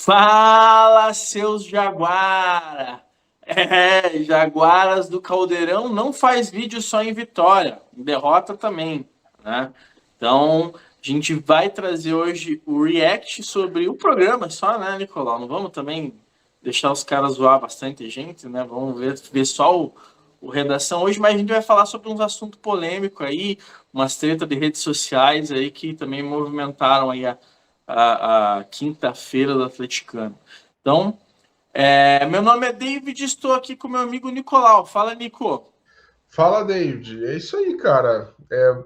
Fala, seus Jaguara! Jaguaras do Caldeirão não faz vídeo só em vitória, em derrota também, né? Então, a gente vai trazer hoje o react sobre o programa só, né, Nicolau? Não vamos também deixar os caras zoar bastante gente, né? Vamos ver só o redação hoje, mas a gente vai falar sobre uns assuntos polêmicos aí, umas tretas de redes sociais aí que também movimentaram aí a quinta-feira do atleticano. Então, meu nome é David e estou aqui com meu amigo Nicolau. Fala, Nico. Fala, David. É isso aí, cara.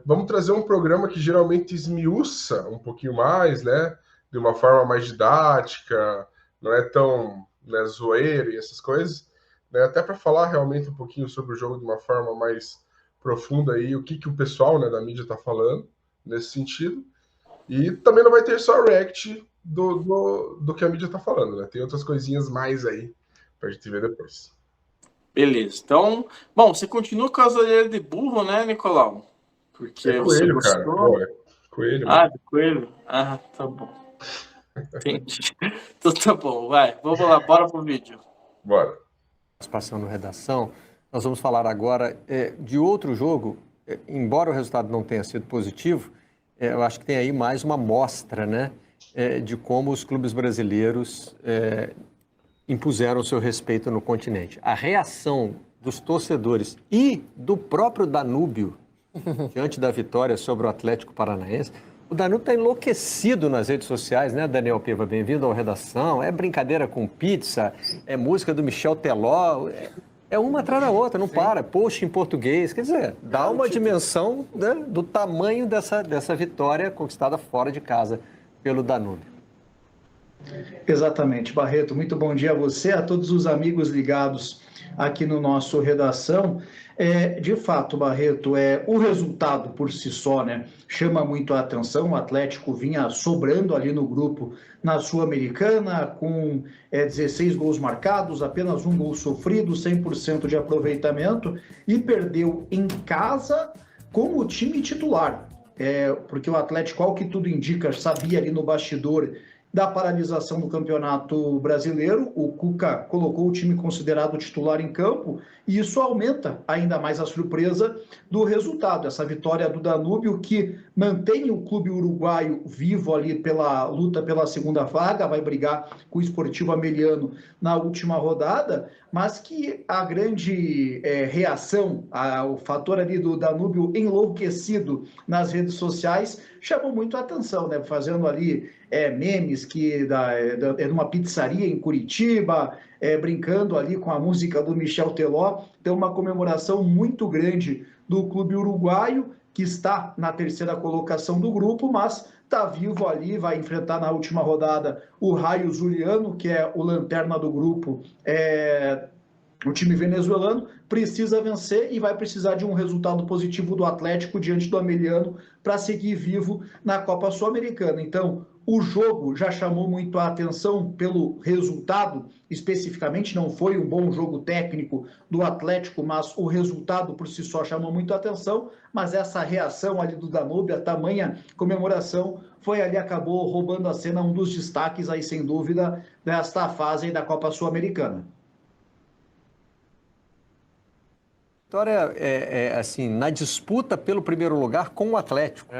Vamos trazer um programa que geralmente esmiuça um pouquinho mais, né? De uma forma mais didática, não é tão, né, zoeiro e essas coisas, né? Até para falar realmente um pouquinho sobre o jogo de uma forma mais profunda aí, o que o pessoal, né, da mídia está falando nesse sentido. E também não vai ter só react do que a mídia está falando, né? Tem outras coisinhas mais aí para a gente ver depois. Beleza. Então, bom, você continua com as orelhas de burro, né, Nicolau? É Porque você coelho, cara. Pô, gostou. é coelho, Ah, mano. de coelho? Ah, tá bom. Entendi. Então tá bom, vai. Vamos lá, bora pro vídeo. Bora. Participação no Redação, nós vamos falar agora de outro jogo. Embora o resultado não tenha sido positivo, eu acho que tem aí mais uma mostra, né, de como os clubes brasileiros impuseram o seu respeito no continente. A reação dos torcedores e do próprio Danúbio diante da vitória sobre o Atlético Paranaense. O Danúbio está enlouquecido nas redes sociais, né, Daniel Piva? Bem-vindo ao Redação. É brincadeira com pizza, é música do Michel Teló, é uma atrás da outra, não para. Post em português, quer dizer, dá uma dimensão, né, do tamanho dessa vitória conquistada fora de casa pelo Danúbio. Exatamente, Barreto. Muito bom dia a você, a todos os amigos ligados aqui no nosso Redação. De fato, Barreto, o resultado por si só, né, chama muito a atenção. O Atlético vinha sobrando ali no grupo na Sul-Americana, com 16 gols marcados, apenas um gol sofrido, 100% de aproveitamento, e perdeu em casa com o time titular. Porque o Atlético, ao que tudo indica, sabia ali no bastidor da paralisação do Campeonato Brasileiro. O Cuca colocou o time considerado titular em campo e isso aumenta ainda mais a surpresa do resultado. Essa vitória do Danúbio, que mantém o clube uruguaio vivo ali pela luta pela segunda vaga, vai brigar com o Sportivo Ameliano na última rodada, mas que a grande reação, o fator ali do Danúbio enlouquecido nas redes sociais, chamou muito a atenção, né? Fazendo ali memes de uma pizzaria em Curitiba, brincando ali com a música do Michel Teló. Tem uma comemoração muito grande do clube uruguaio, que está na terceira colocação do grupo, mas está vivo ali, vai enfrentar na última rodada o Raio Zuliano, que é o lanterna do grupo, o time venezuelano. Precisa vencer e vai precisar de um resultado positivo do Atlético diante do Ameliano para seguir vivo na Copa Sul-Americana. Então, o jogo já chamou muito a atenção pelo resultado, especificamente não foi um bom jogo técnico do Atlético, mas o resultado por si só chamou muito a atenção, mas essa reação ali do Danúbio, a tamanha comemoração, foi ali, acabou roubando a cena, um dos destaques aí, sem dúvida, desta fase da Copa Sul-Americana. Vitória assim, na disputa pelo primeiro lugar com o Atlético.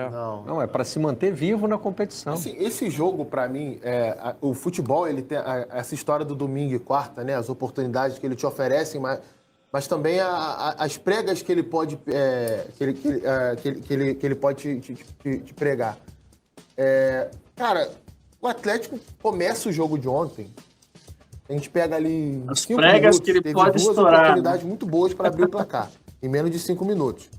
Não, é para se manter vivo na competição. Assim, esse jogo, para mim, o futebol, ele tem essa história do domingo e quarta, né? As oportunidades que ele te oferece, mas também as pregas que ele pode, que ele pode te pregar. Cara, o Atlético começa o jogo de ontem. A gente pega ali As 5 pregas minutos, que ele teve pode duas estourar, oportunidades né? muito boas para abrir o placar, em menos de 5 minutos.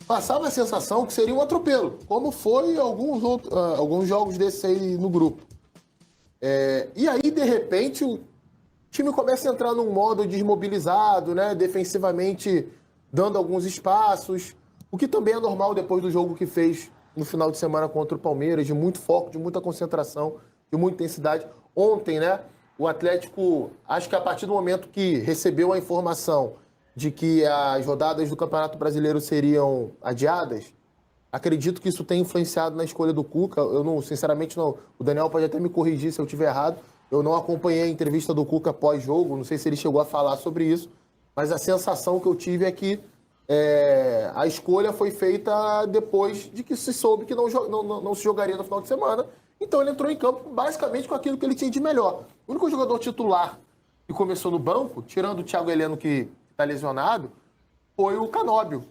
Passava a sensação que seria um atropelo, como foi alguns jogos desses aí no grupo. E aí, de repente, o time começa a entrar num modo desmobilizado, né? Defensivamente dando alguns espaços, o que também é normal depois do jogo que fez no final de semana contra o Palmeiras, de muito foco, de muita concentração, de muita intensidade. Ontem, né? O Atlético, acho que a partir do momento que recebeu a informação de que as rodadas do Campeonato Brasileiro seriam adiadas, acredito que isso tenha influenciado na escolha do Cuca. Eu não, sinceramente, não. O Daniel pode até me corrigir se eu estiver errado, Eu não acompanhei a entrevista do Cuca pós-jogo, não sei se ele chegou a falar sobre isso, mas a sensação que eu tive é que a escolha foi feita depois de que se soube que não se jogaria no final de semana. Então ele entrou em campo basicamente com aquilo que ele tinha de melhor. O único jogador titular que começou no banco, tirando o Thiago Heleno, que está lesionado, foi o Canóbio.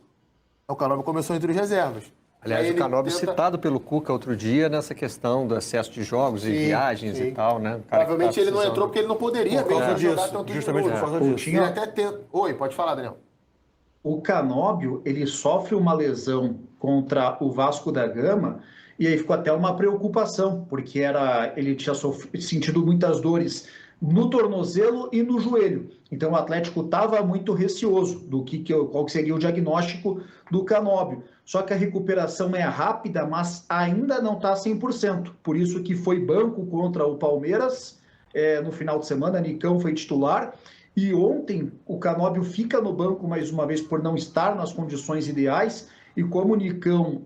O Canóbio começou entre os reservas. Aliás, o Canóbio citado pelo Cuca outro dia nessa questão do excesso de jogos e viagens e tal, né? Provavelmente ele não entrou porque ele não poderia mesmo jogar tanto justamente por causa disso. Ele até tenta... Oi, pode falar, Daniel. O Canóbio, ele sofre uma lesão contra o Vasco da Gama e aí ficou até uma preocupação, porque ele tinha sentido muitas dores no tornozelo e no joelho. Então o Atlético estava muito receoso do qual seria o diagnóstico do Canóbio. Só que a recuperação é rápida, mas ainda não está 100%. Por isso que foi banco contra o Palmeiras no final de semana, Nicão foi titular. E ontem o Canóbio fica no banco mais uma vez por não estar nas condições ideais. E como o Nicão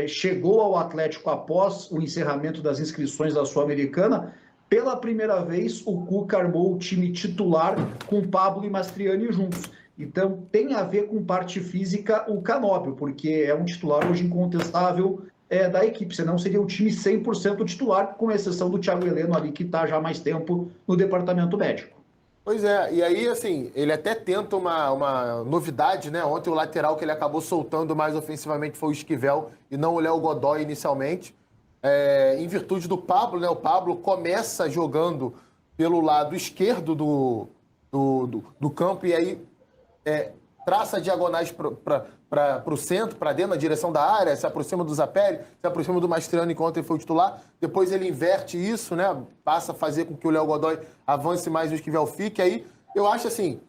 chegou ao Atlético após o encerramento das inscrições da Sul-Americana, pela primeira vez o Cuca armou o time titular com Pablo e Mastriani juntos. Então tem a ver com parte física o Canóbio, porque é um titular hoje incontestável da equipe, senão seria o time 100% titular, com exceção do Thiago Heleno ali, que está já há mais tempo no departamento médico. Pois é, e aí, assim, ele até tenta uma novidade, né? Ontem o lateral que ele acabou soltando mais ofensivamente foi o Esquivel e não o Léo Godoy inicialmente, em virtude do Pablo, né? O Pablo começa jogando pelo lado esquerdo do campo e aí traça diagonais para o centro, para dentro, na direção da área, se aproxima do Zapelli, se aproxima do Mastriani enquanto ele foi o titular. Depois ele inverte isso, né? Passa a fazer com que o Léo Godoy avance mais e o Esquivel fique. Aí eu acho assim,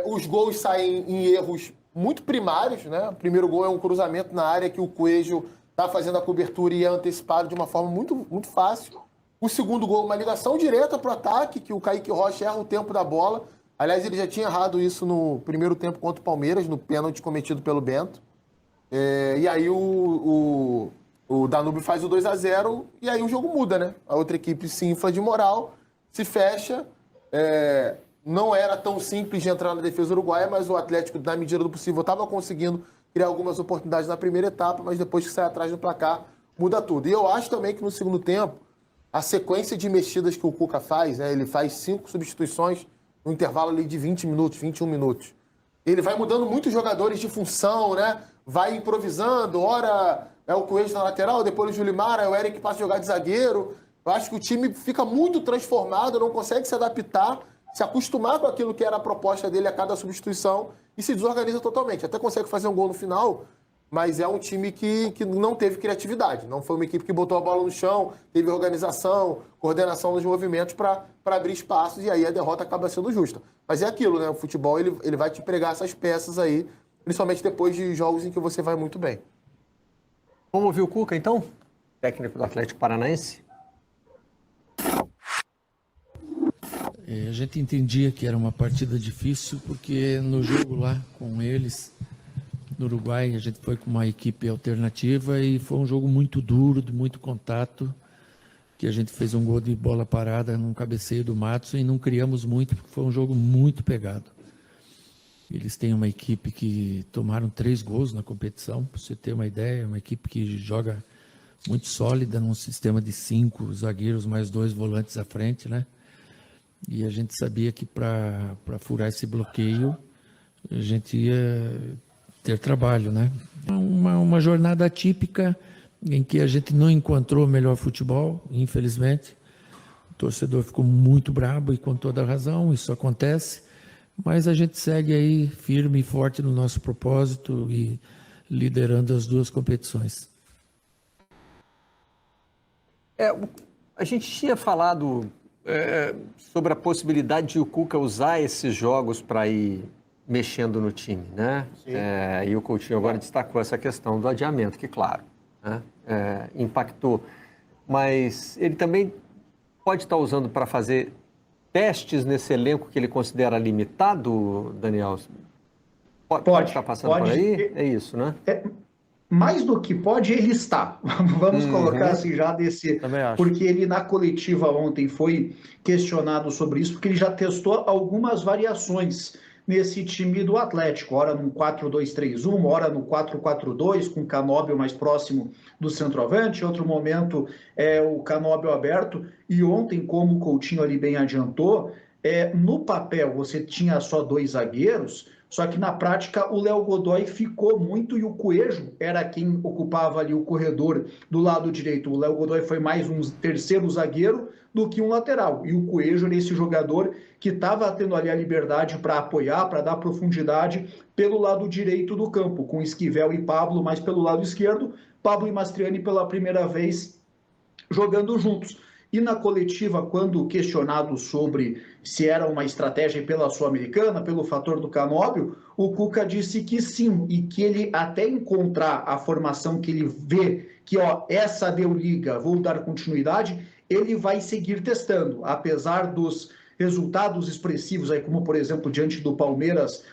os gols saem em erros muito primários, né? O primeiro gol é um cruzamento na área que o Coelho está fazendo a cobertura e é antecipado de uma forma muito, muito fácil. O segundo gol, uma ligação direta para o ataque, que o Kaique Rocha erra o tempo da bola. Aliás, ele já tinha errado isso no primeiro tempo contra o Palmeiras, no pênalti cometido pelo Bento. E aí o Danúbio faz o 2-0 e aí o jogo muda, né? A outra equipe se infla de moral, se fecha. Não era tão simples de entrar na defesa uruguaia, mas o Atlético, na medida do possível, estava conseguindo criar algumas oportunidades na primeira etapa, mas depois que sai atrás do placar, muda tudo. E eu acho também que no segundo tempo, a sequência de mexidas que o Cuca faz, né? Ele faz 5 substituições no intervalo ali de 20 minutos, 21 minutos. Ele vai mudando muitos jogadores de função, né? Vai improvisando, ora é o Coelho na lateral, depois o Julimar, é o Eric que passa a jogar de zagueiro. Eu acho que o time fica muito transformado, não consegue se adaptar, se acostumar com aquilo que era a proposta dele a cada substituição e se desorganiza totalmente. Até consegue fazer um gol no final, mas é um time que não teve criatividade. Não foi uma equipe que botou a bola no chão, teve organização, coordenação nos movimentos para abrir espaços e aí a derrota acaba sendo justa. Mas é aquilo, né? O futebol ele vai te pregar essas peças aí, principalmente depois de jogos em que você vai muito bem. Vamos ouvir o Cuca, então? Técnico do Atlético Paranaense. A gente entendia que era uma partida difícil, porque no jogo lá com eles, no Uruguai, a gente foi com uma equipe alternativa e foi um jogo muito duro, de muito contato, que a gente fez um gol de bola parada num cabeceio do Matos e não criamos muito, porque foi um jogo muito pegado. Eles têm uma equipe que tomaram 3 gols na competição, para você ter uma ideia, uma equipe que joga muito sólida, num sistema de 5 zagueiros mais 2 volantes à frente, né? E a gente sabia que para furar esse bloqueio, a gente ia ter trabalho, né? Uma jornada atípica em que a gente não encontrou o melhor futebol, infelizmente. O torcedor ficou muito bravo e com toda a razão, isso acontece. Mas a gente segue aí firme e forte no nosso propósito e liderando as 2 competições. A gente tinha falado sobre a possibilidade de o Cuca usar esses jogos para ir mexendo no time, né? E o Coutinho agora destacou essa questão do adiamento, que claro, né? Impactou. Mas ele também pode estar usando para fazer testes nesse elenco que ele considera limitado, Daniel? Pode estar passando por aí? É isso, né? mais do que pode, ele está. Vamos colocar assim já desse... Também acho. Porque ele na coletiva ontem foi questionado sobre isso, porque ele já testou algumas variações nesse time do Atlético, ora no 4-2-3-1, ora no 4-4-2, com o Canóbio mais próximo do centroavante, em outro momento o Canóbio aberto, e ontem, como o Coutinho ali bem adiantou, no papel você tinha só 2 zagueiros, só que na prática o Léo Godoy ficou muito e o Coelho era quem ocupava ali o corredor do lado direito. O Léo Godoy foi mais um terceiro zagueiro do que um lateral. E o Coelho era esse jogador que estava tendo ali a liberdade para apoiar, para dar profundidade pelo lado direito do campo, com Esquivel e Pablo mais pelo lado esquerdo, Pablo e Mastriani pela primeira vez jogando juntos. E na coletiva, quando questionado sobre se era uma estratégia pela Sul-Americana, pelo fator do Canóbio, o Cuca disse que sim, e que ele até encontrar a formação que ele vê, que essa deu liga, vou dar continuidade, ele vai seguir testando, apesar dos resultados expressivos, aí, como por exemplo diante do Palmeiras,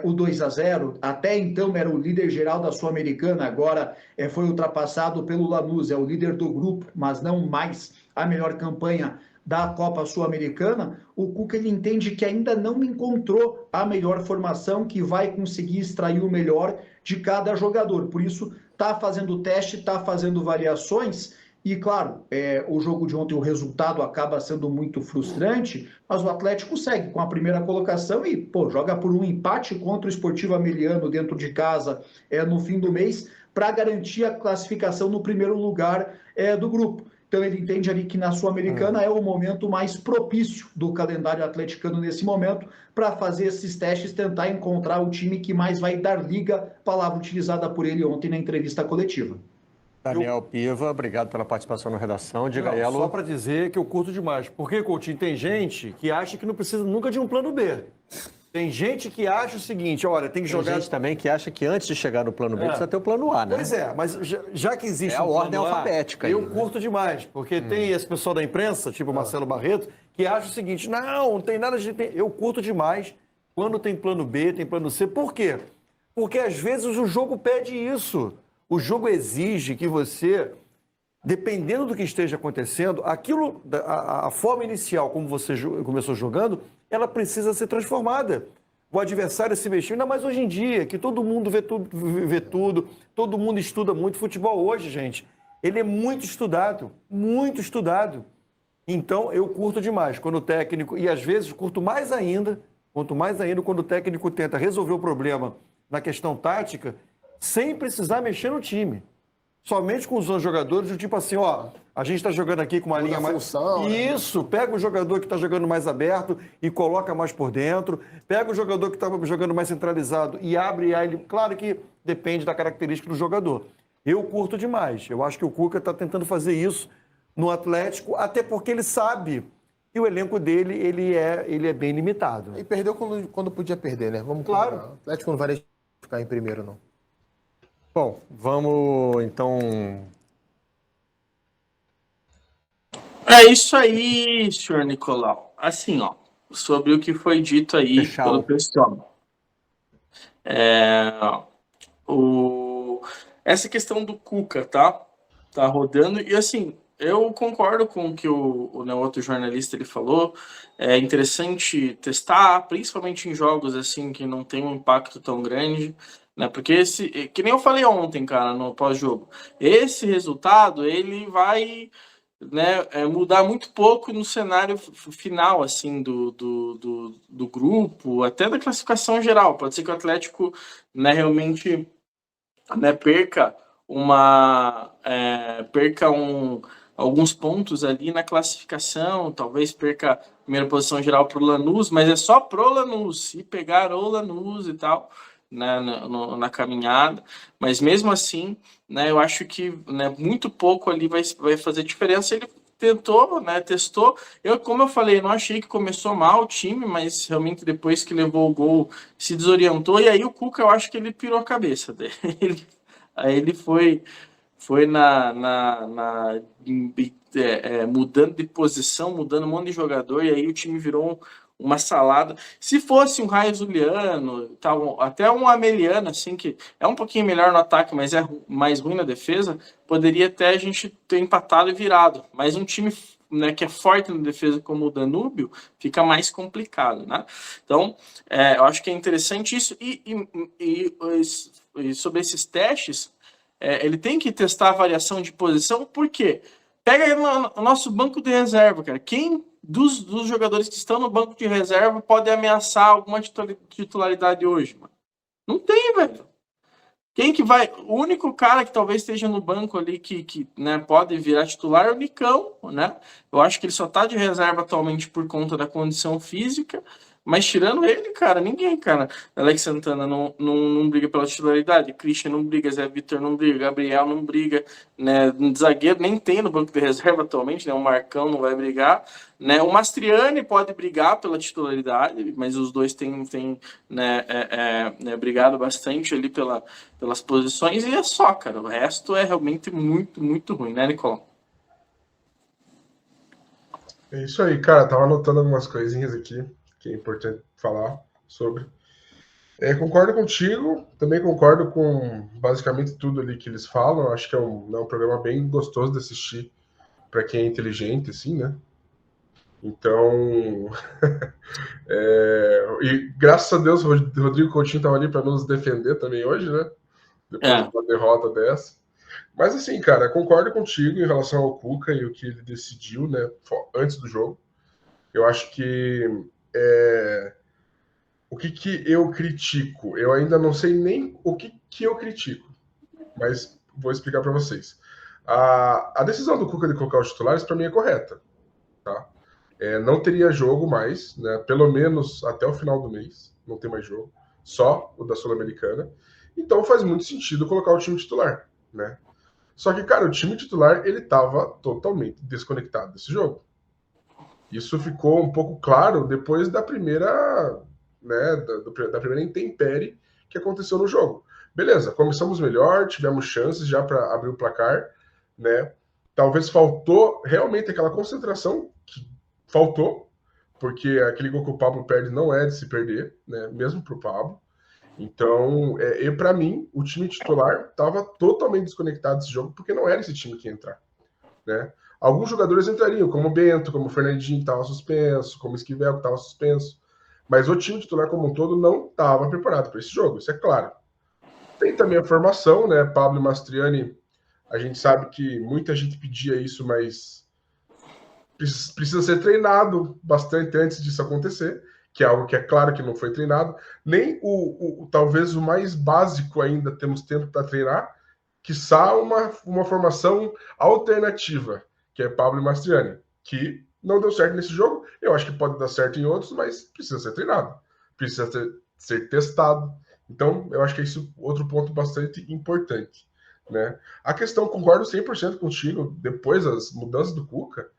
o 2-0, até então era o líder geral da Sul-Americana, agora foi ultrapassado pelo Lanús, é o líder do grupo, mas não mais a melhor campanha da Copa Sul-Americana. O Cuca ele entende que ainda não encontrou a melhor formação que vai conseguir extrair o melhor de cada jogador, por isso está fazendo teste, está fazendo variações. E, claro, o jogo de ontem, o resultado acaba sendo muito frustrante, mas o Atlético segue com a primeira colocação e, joga por um empate contra o Sportivo Ameliano dentro de casa no fim do mês para garantir a classificação no primeiro lugar do grupo. Então, ele entende ali que na Sul-Americana é o momento mais propício do calendário atleticano nesse momento para fazer esses testes, tentar encontrar o time que mais vai dar liga, palavra utilizada por ele ontem na entrevista coletiva. Daniel Piva, obrigado pela participação na redação. Diga aí, Só para dizer que eu curto demais. Porque, Coutinho, tem gente que acha que não precisa nunca de um plano B. Tem gente que acha o seguinte, olha, tem que jogar... Tem gente também que acha que antes de chegar no plano B precisa ter o plano A, né? Pois é, mas já que existe a ordem alfabética. Eu curto demais, porque tem esse pessoal da imprensa, tipo o Marcelo Barreto, que acha o seguinte, não tem nada de... Eu curto demais quando tem plano B, tem plano C. Por quê? Porque às vezes o jogo pede isso. O jogo exige que você, dependendo do que esteja acontecendo, a forma inicial, como você começou jogando, ela precisa ser transformada. O adversário se mexeu, ainda mais hoje em dia, que todo mundo vê tudo, todo mundo estuda muito. Futebol hoje, gente, ele é muito estudado, muito estudado. Então, eu curto demais quando o técnico, e às vezes curto mais ainda, quanto mais ainda quando o técnico tenta resolver o problema na questão tática, sem precisar mexer no time. Somente com os jogadores, do tipo assim, a gente está jogando aqui com uma linha mais... função, Isso, pega o jogador que está jogando mais aberto e coloca mais por dentro, pega o jogador que está jogando mais centralizado e abre ele. Claro que depende da característica do jogador. Eu curto demais. Eu acho que o Cuca está tentando fazer isso no Atlético, até porque ele sabe que o elenco dele ele é bem limitado. E perdeu quando podia perder, né? Claro. O Atlético não vai deixar ficar em primeiro, não. Bom, vamos então... É isso aí, senhor Nicolau. Assim, sobre o que foi dito aí pelo pessoal. Essa questão do Cuca, tá rodando, e assim, eu concordo com o que o outro jornalista ele falou. É interessante testar, principalmente em jogos assim que não tem um impacto tão grande, né? Porque que nem eu falei ontem, cara, no pós-jogo, esse resultado ele vai, né, mudar muito pouco no cenário final assim do grupo, até da classificação geral. Pode ser que o Atlético, né, realmente, né, perca alguns pontos ali na classificação, talvez perca a primeira posição geral para o Lanús, mas é só pro Lanús, se pegar o Lanús e tal, né, na caminhada, mas mesmo assim, né, eu acho que, né, muito pouco ali vai fazer diferença. Ele tentou, né, testou. Como eu falei, não achei que começou mal o time, mas realmente depois que levou o gol se desorientou, e aí o Cuca, eu acho que ele pirou a cabeça dele. Aí ele foi foi mudando de posição, mudando um monte de jogador, e aí o time virou uma salada. Se fosse um Raio Juliano, tal, até um Ameliano, assim, que é um pouquinho melhor no ataque, mas é mais ruim na defesa, poderia até a gente ter empatado e virado. Mas um time, né, que é forte na defesa como o Danúbio, fica mais complicado, né? Então, eu acho que é interessante isso. E sobre esses testes, ele tem que testar a variação de posição, por quê? Pega aí o nosso banco de reserva, cara. Quem dos jogadores que estão no banco de reserva pode ameaçar alguma titularidade hoje, mano? Não tem, velho. Quem que vai... O único cara que talvez esteja no banco ali que né, pode virar titular é o Nicão, né? Eu acho que ele só tá de reserva atualmente por conta da condição física, mas tirando ele, cara, ninguém, cara. Alex Santana não briga pela titularidade, Christian não briga, Zé Vitor não briga, Gabriel não briga, né? Zagueiro nem tem no banco de reserva atualmente, né? O Marcão não vai brigar, né? O Mastriani pode brigar pela titularidade, mas os dois têm né, brigado bastante ali pelas posições, e é só, cara. O resto é realmente muito, muito ruim, né, Nicolau? É isso aí, cara. Tava anotando algumas coisinhas aqui que é importante falar sobre. Concordo contigo, também concordo com basicamente tudo ali que eles falam. Acho que é um programa bem gostoso de assistir para quem é inteligente, assim, né? Então, e graças a Deus o Rodrigo Coutinho estava ali para nos defender também hoje, né? Depois de uma derrota dessa. Mas assim, cara, concordo contigo em relação ao Cuca e o que ele decidiu, né? Antes do jogo. Eu acho que o que eu critico? Eu ainda não sei nem o que eu critico, mas vou explicar para vocês. A decisão do Cuca de colocar os titulares, para mim, é correta. Tá? Não teria jogo mais, né? Pelo menos até o final do mês, não tem mais jogo, só o da Sul-Americana. Então faz muito sentido colocar o time titular, né? Só que, cara, o time titular, ele estava totalmente desconectado desse jogo. Isso ficou um pouco claro depois da primeira, né, da primeira intempérie que aconteceu no jogo. Beleza, começamos melhor, tivemos chances já para abrir o placar, né? Talvez faltou realmente aquela concentração que faltou, porque aquele gol que o Pablo perde não é de se perder, né? Mesmo para o Pablo. Então, para mim, o time titular estava totalmente desconectado desse jogo, porque não era esse time que ia entrar, né? Alguns jogadores entrariam, como o Bento, como o Fernandinho, que estava suspenso, como o Esquivel, que estava suspenso. Mas o time titular como um todo não estava preparado para esse jogo, isso é claro. Tem também a formação, né? Pablo e Mastriani, a gente sabe que muita gente pedia isso, mas precisa ser treinado bastante antes disso acontecer, que é algo que é claro que não foi treinado. Nem talvez o mais básico ainda temos tempo para treinar, quiçá uma formação alternativa, que é Pablo e Mastriani, que não deu certo nesse jogo. Eu acho que pode dar certo em outros, mas precisa ser treinado, precisa ser testado. Então, eu acho que é isso outro ponto bastante importante, né? A questão, concordo 100% contigo, depois das mudanças do Cuca,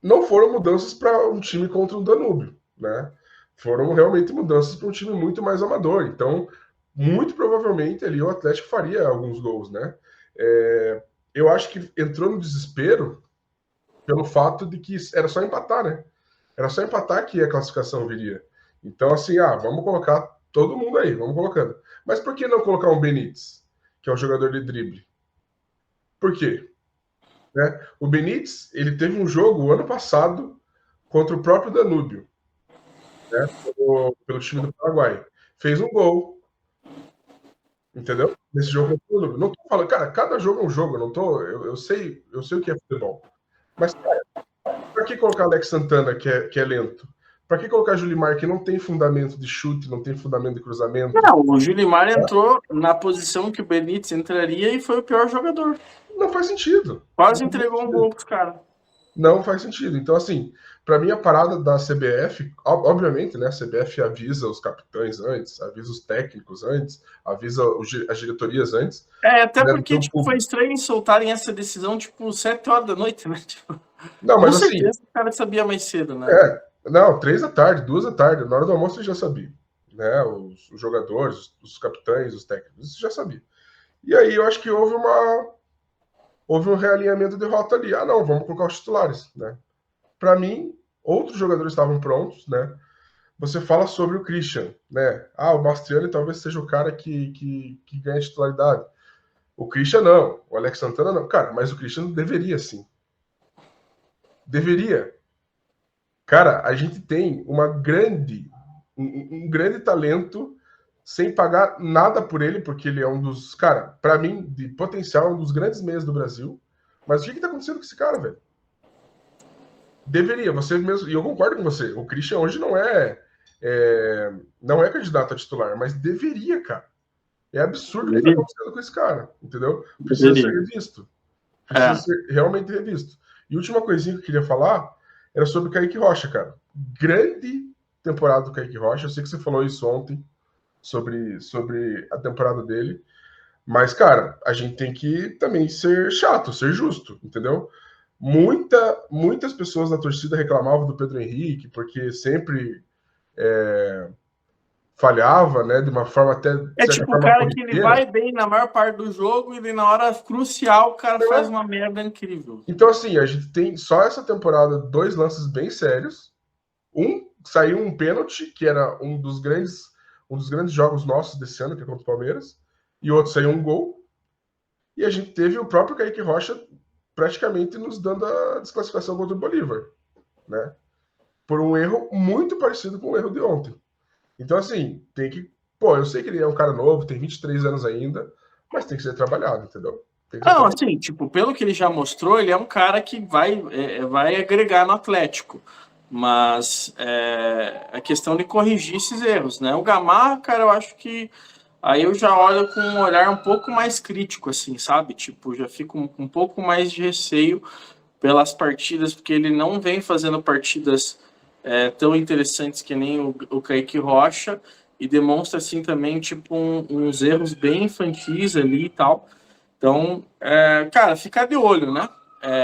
não foram mudanças para um time contra o Danúbio, né? Foram realmente mudanças para um time muito mais amador. Então, muito provavelmente ali o Atlético faria alguns gols, né? Eu acho que entrou no desespero pelo fato de que era só empatar, né? Era só empatar que a classificação viria. Então, assim, vamos colocar todo mundo aí, vamos colocando. Mas por que não colocar um Benítez, que é um jogador de drible? Por quê? Né? O Benítez, ele teve um jogo ano passado contra o próprio Danúbio, né? Pelo time do Paraguai. Fez um gol. Entendeu? Nesse jogo não tô falando, cara, cada jogo é um jogo, eu sei o que é futebol. Mas, cara, pra que colocar Alex Santana, que é lento? Pra que colocar Julimar, que não tem fundamento de chute, não tem fundamento de cruzamento? Não, o Julimar entrou na posição que o Benítez entraria e foi o pior jogador. Não faz sentido. Quase entregou um gol pros caras. Não faz sentido. Então, assim, para mim a parada da CBF, obviamente, né, a CBF avisa os capitães antes, avisa os técnicos antes, avisa as diretorias antes. Até porque foi estranho soltarem essa decisão, 7 horas da noite, né? Não, mas com certeza assim, o cara sabia mais cedo, né? Não, 3 da tarde, 2 da tarde, na hora do almoço eu já sabia, né? Os jogadores, os capitães, os técnicos, isso já sabia. E aí eu acho que houve um realinhamento de rota ali. Ah, não, vamos colocar os titulares, né? Para mim, outros jogadores estavam prontos, né? Você fala sobre o Christian, né? Ah, o Bastiani talvez seja o cara que ganha titularidade. O Christian não, o Alex Santana não. Cara, mas o Christian deveria sim. Deveria. Cara, a gente tem um grande talento sem pagar nada por ele, porque ele é um dos, cara, para mim, de potencial, um dos grandes meias do Brasil. Mas o que tá acontecendo com esse cara, velho? Deveria, você mesmo, e eu concordo com você, o Christian hoje não é candidato a titular, mas deveria, cara. É absurdo o que tá acontecendo com esse cara, entendeu? Precisa ser revisto. Precisa ser realmente revisto. E última coisinha que eu queria falar era sobre o Kaique Rocha, cara. Grande temporada do Kaique Rocha. Eu sei que você falou isso ontem, sobre a temporada dele. Mas, cara, a gente tem que também ser chato, ser justo, entendeu? Muitas pessoas da torcida reclamavam do Pedro Henrique, porque sempre falhava, né? De uma forma até. De É certa tipo o forma, cara que ele corriqueira. vai bem na maior parte do jogo e na hora crucial o cara faz uma merda incrível. Então, assim, a gente tem só essa temporada 2 lances bem sérios. Saiu um pênalti, que era um dos grandes jogos nossos desse ano, que é contra o Palmeiras, e outro saiu um gol. E a gente teve o próprio Kaique Rocha praticamente nos dando a desclassificação contra o Bolívar, né? Por um erro muito parecido com o erro de ontem. Então, assim, tem que. Pô, eu sei que ele é um cara novo, tem 23 anos ainda, mas tem que ser trabalhado, entendeu? Não, assim, tipo, pelo que ele já mostrou, ele é um cara que vai agregar no Atlético. Mas a questão de corrigir esses erros, né? O Gamarra, cara, eu acho que aí eu já olho com um olhar um pouco mais crítico, assim, sabe? Tipo, já fico com um pouco mais de receio pelas partidas, porque ele não vem fazendo partidas tão interessantes que nem o Kaique Rocha, e demonstra, assim, também, tipo, uns erros bem infantis ali e tal. Então, cara, ficar de olho, né?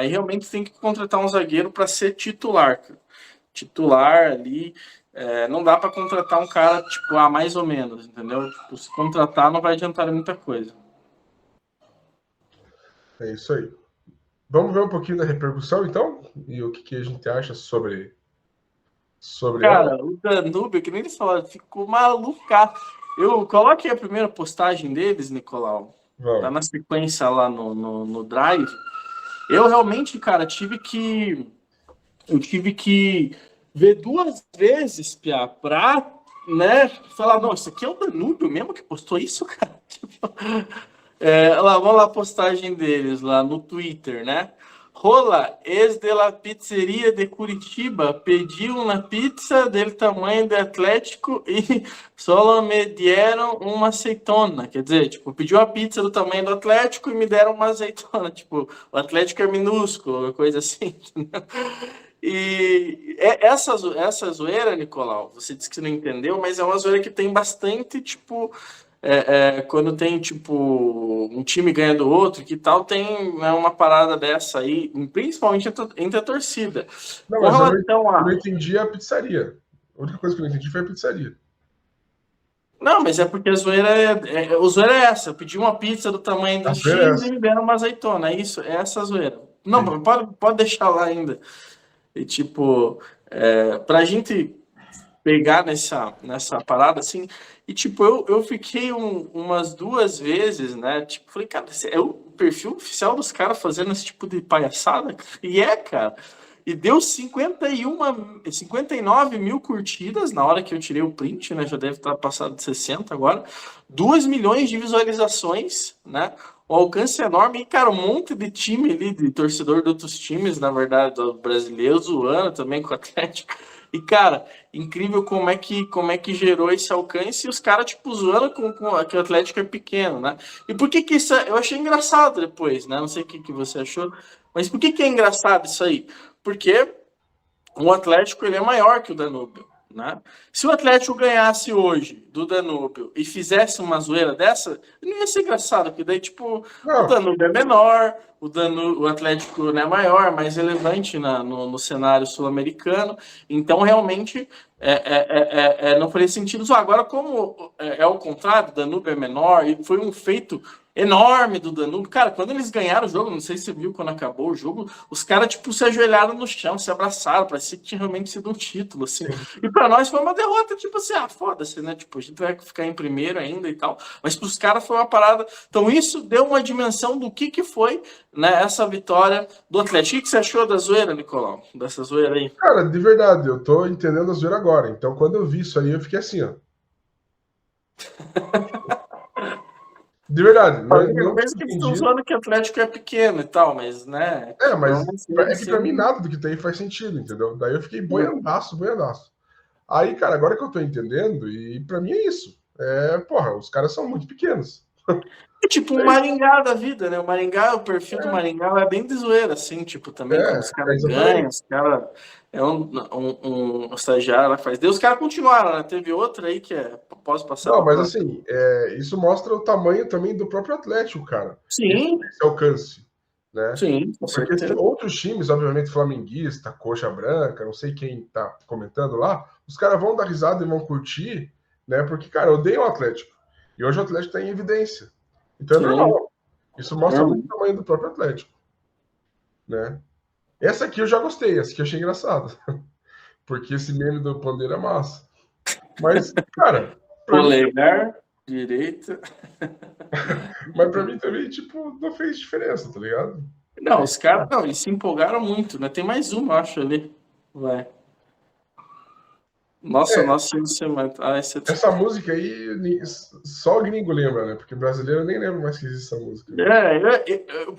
Realmente tem que contratar um zagueiro para ser titular, cara. Titular ali, não dá para contratar um cara, tipo, mais ou menos, entendeu? Tipo, se contratar não vai adiantar muita coisa. É isso aí. Vamos ver um pouquinho da repercussão, então? E o que a gente acha sobre Cara, ela? o Danúbio, que nem eles falaram, ficou maluca. Eu coloquei a primeira postagem deles, Nicolau. Tá Vamos. na sequência lá no Drive. Eu realmente, cara, tive que ver 2 vezes, Pia, pra, né, falar, não, isso aqui é o Danúbio mesmo que postou isso, cara? Tipo, vamos lá, a postagem deles lá no Twitter, né? Rola, ex de la pizzeria de Curitiba, pediu uma pizza do tamanho do Atlético e só me deram uma azeitona. Quer dizer, tipo, pediu uma pizza do tamanho do Atlético e me deram uma azeitona. Tipo, o Atlético é minúsculo, coisa assim. Entendeu? E essa zoeira, Nicolau, você disse que você não entendeu, mas é uma zoeira que tem bastante, tipo, quando tem, tipo, um time ganha do outro, que tal, tem, né, uma parada dessa aí, principalmente entre a torcida. Não, Com mas relação eu não entendi a pizzaria. A única coisa que eu não entendi foi a pizzaria. Não, mas é porque a zoeira a zoeira é essa. Eu pedi uma pizza do tamanho do A X zoeira é essa. e me deram uma azeitona. É isso, é essa a zoeira. Não, pode deixar lá ainda. E, tipo, pra gente pegar nessa parada, assim, e, tipo, eu fiquei umas 2 vezes, né, tipo, falei, cara, esse é o perfil oficial dos caras fazendo esse tipo de palhaçada? E cara, e deu 59 mil curtidas na hora que eu tirei o print, né, já deve estar passado de 60 agora, 2 milhões de visualizações, né, o alcance enorme, e, cara, um monte de time ali, de torcedor de outros times, na verdade, do brasileiro, zoando também com o Atlético. E, cara, incrível como é que gerou esse alcance, e os caras, tipo, zoando com que o Atlético é pequeno, né? E por que isso eu achei engraçado depois, né? Não sei o que você achou, mas por que é engraçado isso aí? Porque o Atlético, ele é maior que o Danúbio, né? Se o Atlético ganhasse hoje do Danúbio e fizesse uma zoeira dessa, não ia ser engraçado, porque daí, tipo, o Danúbio é menor, o Atlético, né, é maior, mais relevante no cenário sul-americano, então realmente não faria sentido. Agora, como é o contrário, o Danúbio é menor, e foi um feito enorme do Danúbio. Cara, quando eles ganharam o jogo, não sei se você viu quando acabou o jogo, os caras, tipo, se ajoelharam no chão, se abraçaram, parecia que tinha realmente sido um título, assim. E pra nós foi uma derrota, tipo assim, foda-se, né? Tipo, a gente vai ficar em primeiro ainda e tal. Mas pros caras foi uma parada. Então isso deu uma dimensão do que foi, né, essa vitória do Atlético. O que você achou da zoeira, Nicolau? Dessa zoeira aí? Cara, de verdade, eu tô entendendo a zoeira agora. Então, quando eu vi isso aí, eu fiquei assim, ó. De verdade, não Parece que eles estão entendi. zoando que o Atlético é pequeno e tal, mas, né? Mas Não é que pra mim nada do que tem faz sentido, entendeu? Daí eu fiquei boiandaço. Aí, cara, agora que eu tô entendendo, e pra mim é isso. Porra, os caras são muito pequenos. É tipo um Maringá da vida, né? O Maringá, o perfil do Maringá é bem de zoeira, assim, tipo, também quando os caras ganham, os caras. É um estagiário lá que faz. Daí os caras continuaram, né? Teve outra aí que posso passar. Não, mas assim, isso mostra o tamanho também do próprio Atlético, cara. Sim. Esse alcance, né? Sim, com Porque assim, outros times, obviamente, flamenguista, coxa branca, não sei quem tá comentando lá, os caras vão dar risada e vão curtir, né? Porque, cara, odeio o Atlético. E hoje o Atlético tá em evidência. Então é normal. Isso mostra muito o tamanho do próprio Atlético, né? Essa aqui eu já gostei, essa aqui eu achei engraçado. Porque esse meme do pandeiro é massa. Mas, cara... Polegar, direita... Mas pra mim também, tipo, não fez diferença, tá ligado? Não, os caras, não, eles se empolgaram muito, né? Tem mais uma, acho, ali. Vai. Nossa, Essa música aí, só o gringo lembra, né? Porque brasileiro nem lembra mais que existe essa música.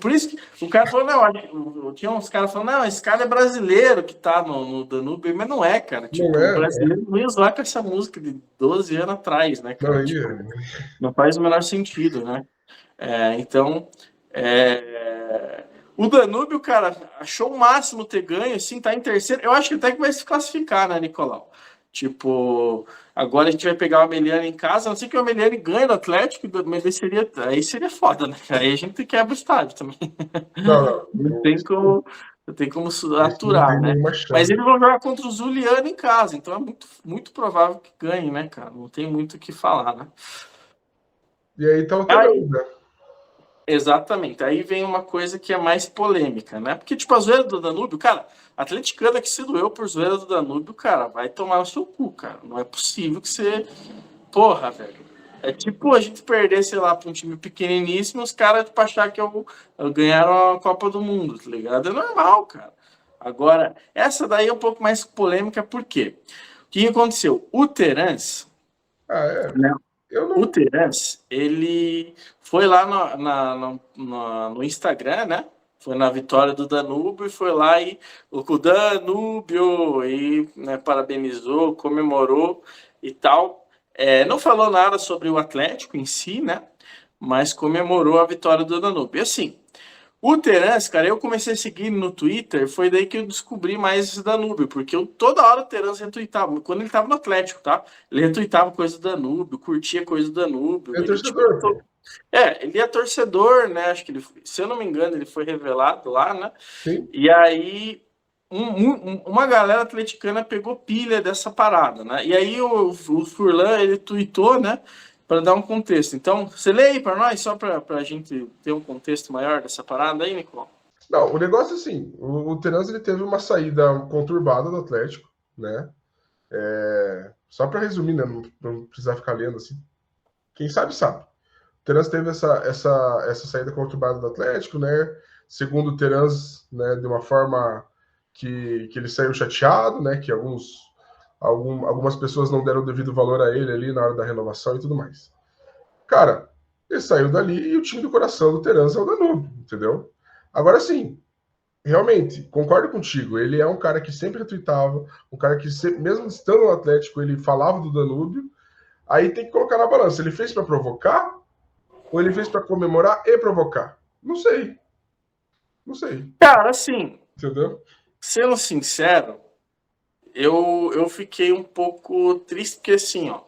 Por isso que o cara falou, não, tinha uns caras falando, não, esse cara é brasileiro que tá no Danúbio, mas não é, cara. Tipo, o brasileiro não ia zoar com essa música de 12 anos atrás, né, cara? Não faz o menor sentido, né? Então, o Danúbio, cara, achou o máximo ter ganho, assim, tá em terceiro. Eu acho que até que vai se classificar, né, Nicolau? Tipo, agora a gente vai pegar o Ameliano em casa, a não ser que o Ameliano ganhe no Atlético, mas aí seria foda, né? Aí a gente quebra o estádio também. Não tem como aturar, né? Mas eles vão jogar contra o Zuliano em casa, então é muito, muito provável que ganhe, né, cara? Não tem muito o que falar, né? E aí tá alterando, né? Exatamente. Aí vem uma coisa que é mais polêmica, né? Porque, tipo, a zoeira do Danúbio, cara, atleticana que se doeu por zoeira do Danúbio, cara, vai tomar o seu cu, cara. Não é possível que você... Porra, velho. É tipo a gente perder, sei lá, pra um time pequeniníssimo, os caras, tipo, achar que ganharam a Copa do Mundo, tá ligado? É normal, cara. Agora, essa daí é um pouco mais polêmica, por quê? O que aconteceu? O Terence... Né? O Terence, ele foi lá no Instagram, né? Foi na vitória do Danúbio e foi lá e o Danúbio e, né, parabenizou, comemorou e tal. Não falou nada sobre o Atlético em si, né? Mas comemorou a vitória do Danúbio. E assim, o Terence, cara, eu comecei a seguir no Twitter, foi daí que eu descobri mais esse Danúbio, porque toda hora o Terence retweetava, quando ele tava no Atlético, tá? Ele retweetava coisa do Danúbio, curtia coisa do Danúbio. É torcedor. Ele é torcedor, né? Acho que se eu não me engano, ele foi revelado lá, né? Sim. E aí uma galera atleticana pegou pilha dessa parada, né? E aí o Furlan, ele tweetou, né? Para dar um contexto. Então, você lê aí para nós, só para a gente ter um contexto maior dessa parada aí, Nicolau? Não, o negócio é assim, o Terence ele teve uma saída conturbada do Atlético, né? Só para resumir, né? Não precisar ficar lendo assim. Quem sabe, sabe. O Terence teve essa saída conturbada do Atlético, né? Segundo o Terence, né, de uma forma que ele saiu chateado, né? Que algumas pessoas não deram o devido valor a ele ali na hora da renovação e tudo mais. Cara, ele saiu dali e o time do coração do Terence é o Danúbio, entendeu? Agora sim, realmente, concordo contigo, ele é um cara que sempre retweetava, um cara que, mesmo estando no Atlético, ele falava do Danúbio, aí tem que colocar na balança, ele fez para provocar ou ele fez para comemorar e provocar? Não sei. Cara, assim, entendeu? Sendo sincero, eu fiquei um pouco triste, porque assim, ó,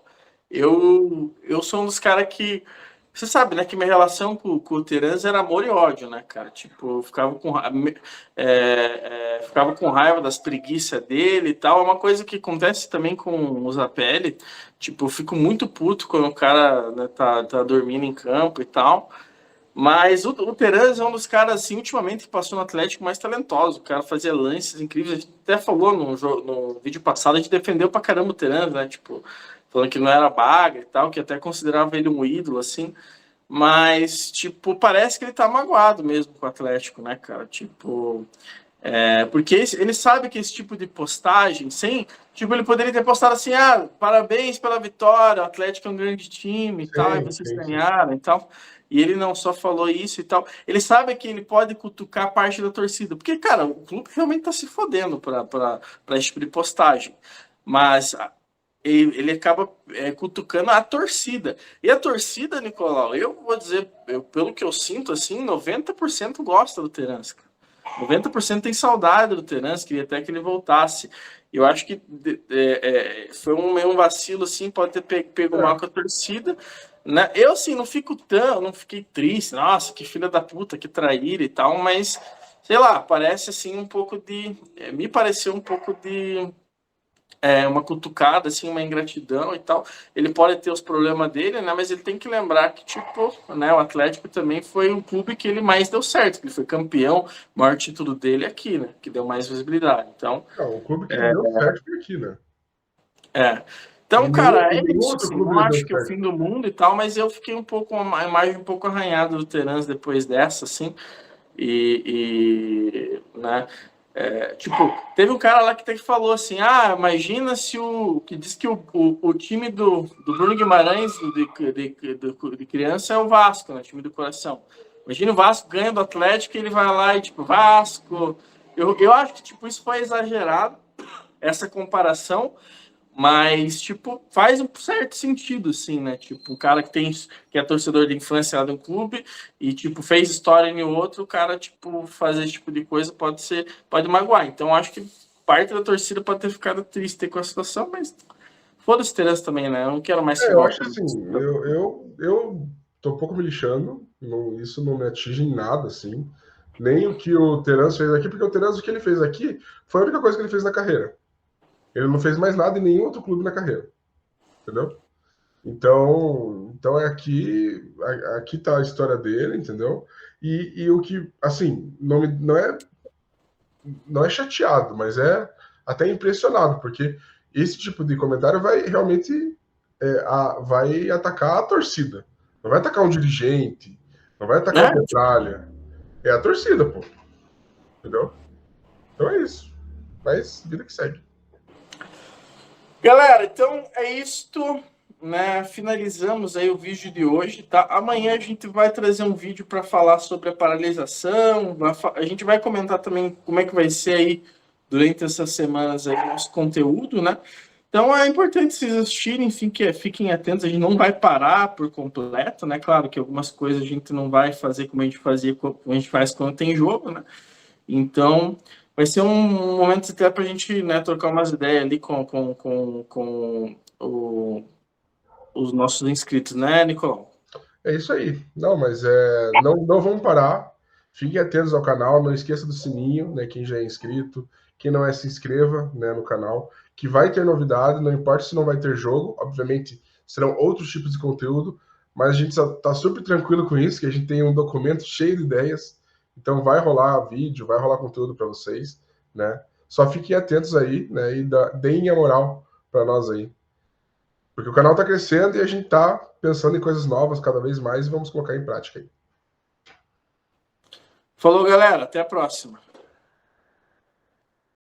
eu sou um dos caras que, você sabe, né, que minha relação com o Terence era amor e ódio, né, cara? Tipo, eu ficava com raiva das preguiças dele e tal. É uma coisa que acontece também com o Zapelli. Tipo, eu fico muito puto quando o cara, né, tá dormindo em campo e tal. Mas o Terans é um dos caras, assim, ultimamente, que passou no Atlético mais talentoso. O cara fazia lances incríveis. A gente até falou no vídeo passado, a gente defendeu pra caramba o Terans, né? Tipo, falando que não era baga e tal, que até considerava ele um ídolo, assim. Mas, tipo, parece que ele tá magoado mesmo com o Atlético, né, cara? Tipo... porque ele sabe que esse tipo de postagem, tipo, ele poderia ter postado assim, parabéns pela vitória, o Atlético é um grande time e tal, e vocês ganharam e tal, e ele não só falou isso e tal, ele sabe que ele pode cutucar parte da torcida, porque, cara, o clube realmente tá se fodendo para esse tipo de postagem, mas ele acaba cutucando a torcida, e a torcida, Nicolau, eu vou dizer, pelo que eu sinto, assim, 90% gosta do Terans, 90% tem saudade do Terans, queria até que ele voltasse. Eu acho que foi um vacilo, assim, pode ter pego mal com a torcida. Né? Eu, assim, não fiquei triste, nossa, que filha da puta, que traíra e tal, mas, sei lá, parece, assim, um pouco de... me pareceu um pouco de... uma cutucada, assim, uma ingratidão e tal. Ele pode ter os problemas dele, né? Mas ele tem que lembrar que, tipo, né, o Atlético também foi o clube que ele mais deu certo, que ele foi campeão, o maior título dele aqui, né? Que deu mais visibilidade. Então, Não, o clube que deu certo foi aqui, né? Então, cara, é isso. Outro Assim, clube não acho deu que é o certo. fim do mundo e tal, mas eu fiquei a imagem um pouco arranhada do Terans depois dessa, assim. Né? Tipo, teve um cara lá que falou assim, imagina se que diz que o time do Bruno Guimarães de criança é o Vasco, né? Time do coração. Imagina o Vasco ganha do Atlético e ele vai lá e tipo, Vasco. Eu acho que tipo, isso foi exagerado, essa comparação, mas, tipo, faz um certo sentido, assim, né? Tipo, o cara que é torcedor de infância lá do clube e, tipo, fez história em outro, o cara, tipo, fazer esse tipo de coisa pode magoar. Então, acho que parte da torcida pode ter ficado triste com a situação, mas foda-se o Terence também, né? Eu não quero mais que Eu acho volte. que, assim, eu tô um pouco me lixando, isso não me atinge em nada, assim. Nem o que o Terence fez aqui, porque o Terence, o que ele fez aqui, foi a única coisa que ele fez na carreira. Ele não fez mais nada em nenhum outro clube na carreira. Entendeu? Então aqui tá a história dele, entendeu? E o que, assim, não é chateado, mas é até impressionado, porque esse tipo de comentário vai realmente vai atacar a torcida. Não vai atacar um dirigente, não vai atacar a Petralha. É a torcida, pô. Entendeu? Então é isso. Mas vida que segue. Galera, então é isto, né? Finalizamos aí o vídeo de hoje, tá? Amanhã a gente vai trazer um vídeo para falar sobre a paralisação, a gente vai comentar também como é que vai ser aí durante essas semanas aí nosso conteúdo, né? Então é importante vocês assistirem, fiquem atentos, a gente não vai parar por completo, né? Claro que algumas coisas a gente não vai fazer como a gente faz quando tem jogo, né? Então, vai ser um momento até para a gente, né, trocar umas ideias ali com os nossos inscritos, né, Nicolau? É isso aí. Não, mas não vamos parar. Fiquem atentos ao canal, não esqueça do sininho, né? Quem já é inscrito, quem não é, se inscreva, né, no canal, que vai ter novidade, não importa se não vai ter jogo, obviamente serão outros tipos de conteúdo, mas a gente está super tranquilo com isso, que a gente tem um documento cheio de ideias, então vai rolar vídeo, vai rolar conteúdo para vocês, né? Só fiquem atentos aí, né? E deem a moral para nós aí. Porque o canal está crescendo e a gente está pensando em coisas novas cada vez mais e vamos colocar em prática aí. Falou, galera. Até a próxima.